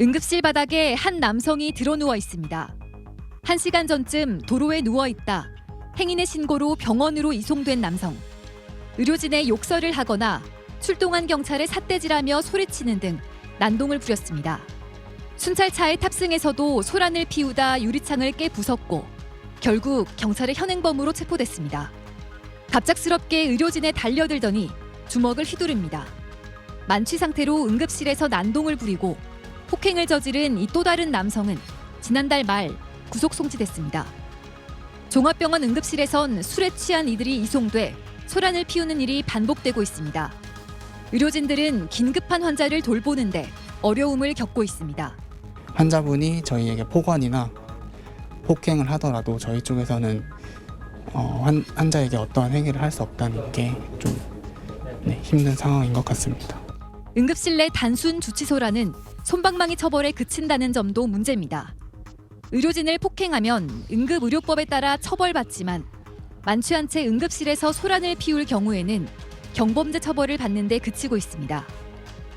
응급실 바닥에 한 남성이 드러누워 있습니다. 1시간 전쯤 도로에 누워 있다. 행인의 신고로 병원으로 이송된 남성. 의료진의 욕설을 하거나 출동한 경찰에 삿대질하며 소리치는 등 난동을 부렸습니다. 순찰차에 탑승해서도 소란을 피우다 유리창을 깨 부쉈고 결국 경찰의 현행범으로 체포됐습니다. 갑작스럽게 의료진에 달려들더니 주먹을 휘두릅니다. 만취 상태로 응급실에서 난동을 부리고 폭행을 저지른 이 또 다른 남성은 지난달 말 구속 송치됐습니다. 종합병원 응급실에선 술에 취한 이들이 이송돼 소란을 피우는 일이 반복되고 있습니다. 의료진들은 긴급한 환자를 돌보는데 어려움을 겪고 있습니다. 환자분이 저희에게 폭언이나 폭행을 하더라도 저희 쪽에서는 환자에게 어떠한 행위를 할 수 없다는 게 좀 힘든 상황인 것 같습니다. 응급실 내 단순 주치소라는 솜방망이 처벌에 그친다는 점도 문제입니다. 의료진을 폭행하면 응급의료법에 따라 처벌받지만 만취한 채 응급실에서 소란을 피울 경우에는 경범죄 처벌을 받는 데 그치고 있습니다.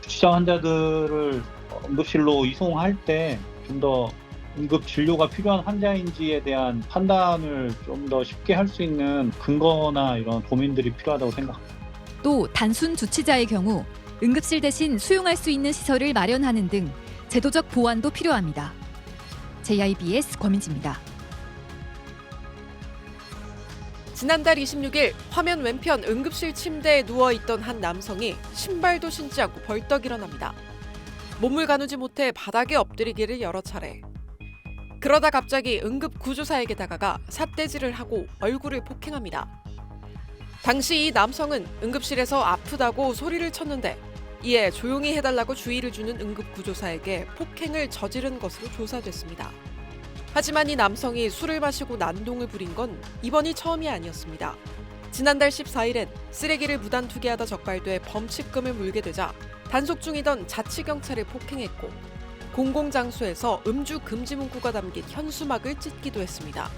주치자 환자들을 응급실로 이송할 때 좀 더 응급 진료가 필요한 환자인지에 대한 판단을 좀 더 쉽게 할 수 있는 근거나 이런 고민들이 필요하다고 생각합니다. 또 단순 주치자의 경우 응급실 대신 수용할 수 있는 시설을 마련하는 등 제도적 보완도 필요합니다. JIBS 권민지입니다. 지난달 26일 화면 왼편 응급실 침대에 누워있던 한 남성이 신발도 신지 않고 벌떡 일어납니다. 몸을 가누지 못해 바닥에 엎드리기를 여러 차례. 그러다 갑자기 응급 구조사에게 다가가 삿대질을 하고 얼굴을 폭행합니다. 당시 이 남성은 응급실에서 아프다고 소리를 쳤는데 이에 조용히 해달라고 주의를 주는 응급구조사에게 폭행을 저지른 것으로 조사됐습니다. 하지만 이 남성이 술을 마시고 난동을 부린 건 이번이 처음이 아니었습니다. 지난달 14일엔 쓰레기를 무단 투기하다 적발돼 범칙금을 물게 되자 단속 중이던 자치경찰을 폭행했고 공공장소에서 음주 금지 문구가 담긴 현수막을 찢기도 했습니다.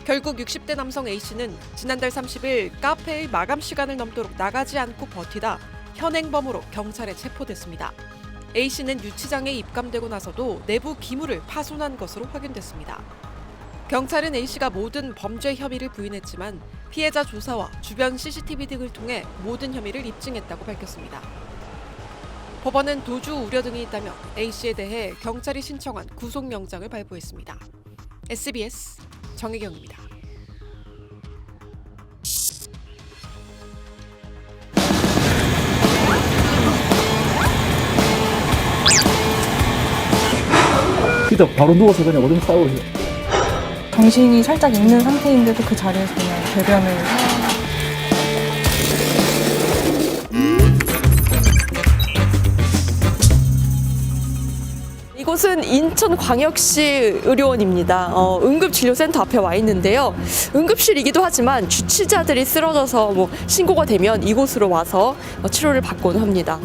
결국 60대 남성 A씨는 지난달 30일 카페의 마감 시간을 넘도록 나가지 않고 버티다 현행범으로 경찰에 체포됐습니다. A씨는 유치장에 입감되고 나서도 내부 기물을 파손한 것으로 확인됐습니다. 경찰은 A씨가 모든 범죄 혐의를 부인했지만 피해자 조사와 주변 CCTV 등을 통해 모든 혐의를 입증했다고 밝혔습니다. 법원은 도주 우려 등이 있다며 A씨에 대해 경찰이 신청한 구속영장을 발부했습니다. SBS 정혜경입니다. 그죠? 바로 누워서 그냥 오줌 싸고 정신이 살짝 있는 상태인데도 그 자리에서 그냥 배변을 이곳은 인천광역시 의료원입니다. 응급진료센터 앞에 와 있는데요. 응급실이기도 하지만 주치자들이 쓰러져서 신고가 되면 이곳으로 와서 치료를 받곤 합니다.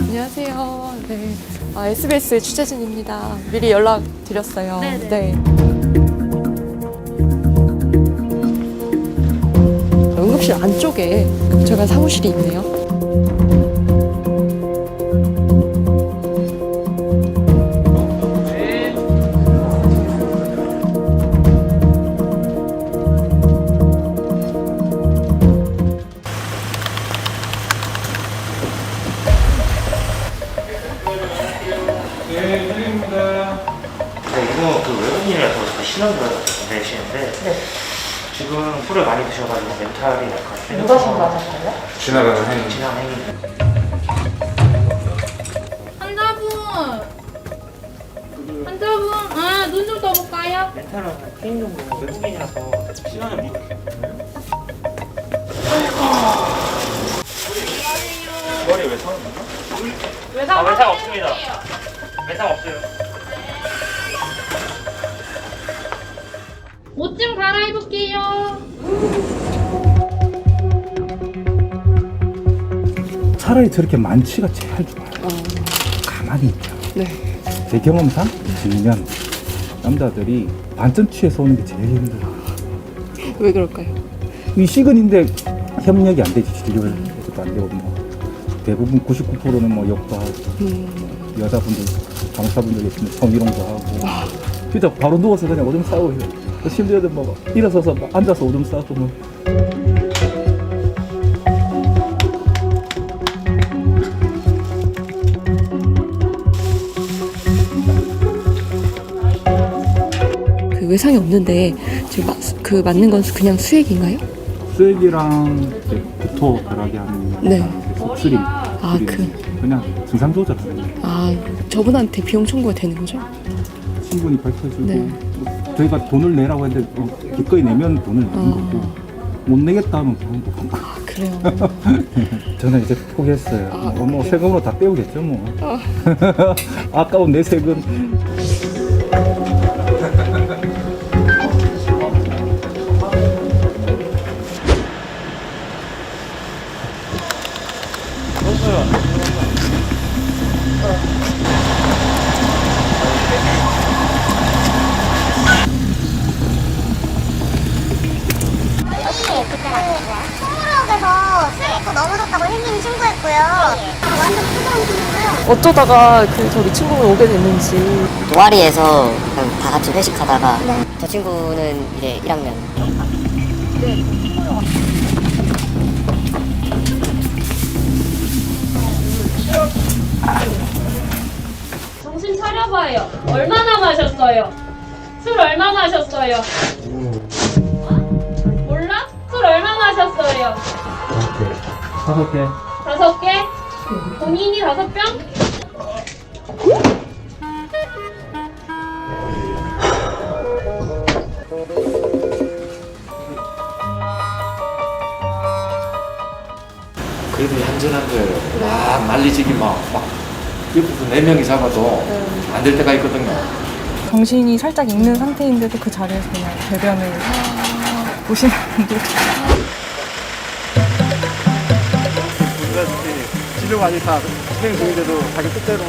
안녕하세요. 네. SBS 취재진입니다. 미리 연락드렸어요. 네. 응급실 안쪽에 제가 사무실이 있네요. 네, 선생님입니다. 이거 그 외국인이라서 신원을 내시는데 지금 술을 많이 드셔가지고 멘탈이 약간 누가 신고하셨어요? 지나가는 행위. 환자분, 눈 좀 떠볼까요? 멘탈은 게임 정도 외국인이라서 신원을 못. 머리 왜 서는 거야? 외상 없습니다. 외상 없어요. 옷 좀 갈아입을게요. 차라리 저렇게 만취가 제일 좋아요. 가만히 있죠. 제 경험상 들면 남자들이 반쯤 취해서 오는 게 제일 힘들어요. 왜 그럴까요? 이 시근인데 협력이 안 되지. 진료도 안 되고 뭐. 대부분 99%는 뭐 욕도 하고 여자분들 강사분들 계시면 성희롱도 하고 진짜 바로 누워서 그냥 오줌 싸고 해요. 심지어는 뭐 일어서서 막 앉아서 오줌 싸고 뭐. 그 외상이 없는데 지금 그 맞는 건 그냥 수액인가요? 쓰레기랑 이제 구토 덜하게 하는 네. 수림. 아, 그냥 증상 조절하는 거. 아, 저분한테 비용 청구가 되는 거죠? 충분히 밝혀주고 네. 뭐 저희가 돈을 내라고 했는데 기꺼이 내면 돈을 내는 거고 못 내겠다 하면 그런 거고. 아, 그래요. 저는 이제 포기했어요. 뭐 세금으로 다 떼우겠죠 뭐. 아까운 내 세금. 풍물역에서 슬리퍼 넘어졌다고 행인 신고했고요. 완전 부담 중이고요. 어쩌다가 저리 친구가 오게 됐는지. 동아리에서 다 같이 회식하다가 저 친구는 이제 1학년 정신 차려봐요. 얼마나 마셨어요? 술 얼마 마셨어요? 몰라? 술 얼마 마셨어요? 5개. 5개? 본인이 5병? 그래도 얌전한 거예요. 막 난리지기 막 옆에서 4명이 잡아도 안 될 때가 있거든요. 정신이 살짝 있는 상태인데도 그 자리에서 그냥 배변을 보시는 분들. 진료가 아직 다 진행 중인데도 자기 뜻대로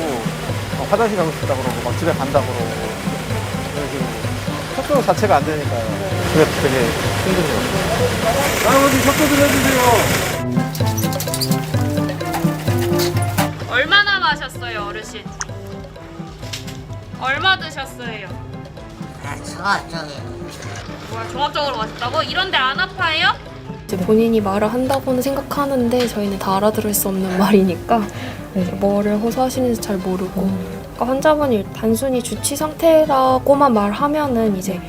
화장실 가고 싶다고 그러고 막 집에 간다고 그러고 지금 협조 자체가 안 되니까요. 그게 되게 힘드네요. 할아버지 협조 좀 해주세요. 얼마나 마셨어요, 어르신? 얼마 드셨어요? 뭐야, 종합적으로 마셨다고? 이런데 안 아파요? 이제 본인이 말을 한다고는 생각하는데 저희는 다 알아들을 수 없는 말이니까 뭐를 호소하시는지 잘 모르고 그러니까 환자분이 단순히 주치 상태라고만 말하면은 이제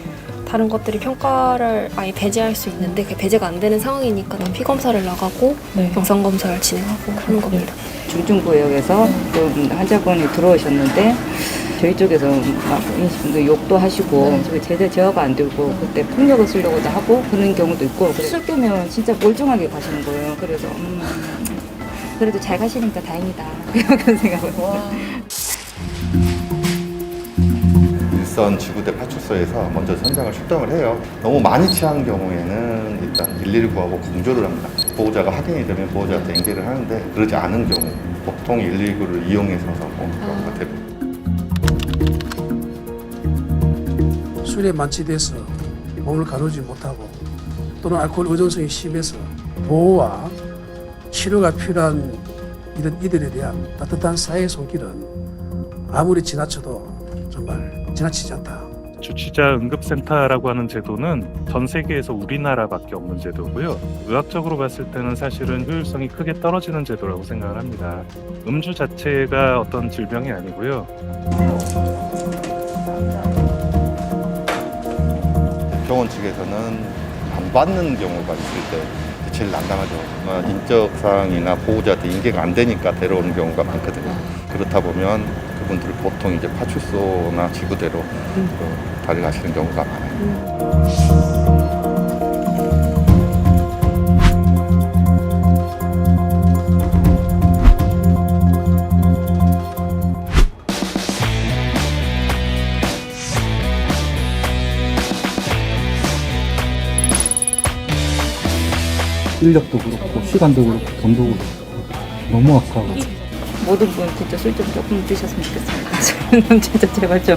다른 것들이 평가를 아예 배제할 수 있는데 그게 배제가 안 되는 상황이니까 다 피검사를 나가고 영상 검사를 진행하고 하는 겁니다. 중증구역에서 좀 환자분이 들어오셨는데 저희 쪽에서 막 욕도 하시고 제대로 제어가 안 되고 그때 폭력을 쓰려고도 하고 그런 경우도 있고 쓸 거면 진짜 멀쩡하게 가시는 거예요. 그래서 그래도 잘 가시니까 다행이다 그런 생각을 해요. 일선 지구대 파출소에서 먼저 현장을 출동을 해요. 너무 많이 취한 경우에는 일단 119하고 공조를 합니다. 보호자가 확인이 되면 보호자한테 연계를 하는데 그러지 않은 경우 보통 119를 이용해서 오는 경우가 대부분. 술에 만취돼서 몸을 가누지 못하고 또는 알코올 의존성이 심해서 보호와 치료가 필요한 이들에 대한 따뜻한 사회의 손길은 아무리 지나쳐도 정말 지나치지 않다. 주치자 응급센터라고 하는 제도는 전 세계에서 우리나라밖에 없는 제도고요. 의학적으로 봤을 때는 사실은 효율성이 크게 떨어지는 제도라고 생각을 합니다. 음주 자체가 어떤 질병이 아니고요. 병원 측에서는 안 받는 경우가 있을 때 제일 난감하죠. 인적사항이나 보호자한테 인계가 안 되니까 데려오는 경우가 많거든요. 그렇다 보면 그분들을 보통 이제 파출소나 지구대로 데려가시는 경우가 많아요. 인력도 그렇고 시간도 그렇고 돈도 그렇고 너무 아까워. 모든 분 진짜 술 좀 조금 드셨으면 좋겠어요. 진짜 제발 좀.